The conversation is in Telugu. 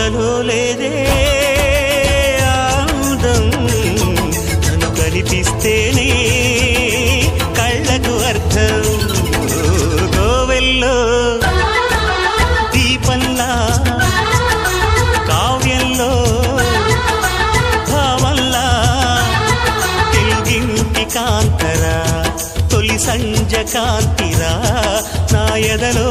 కలలో లేదే ఆనందం తను కనిపిస్తేనే కళ్ళకు అర్థం గోవెల్లో దీపంలా కావ్యంలో భావంలా తెలుగింటి కాంతరా తొలి సంజ కాంతిరా నా ఎదలో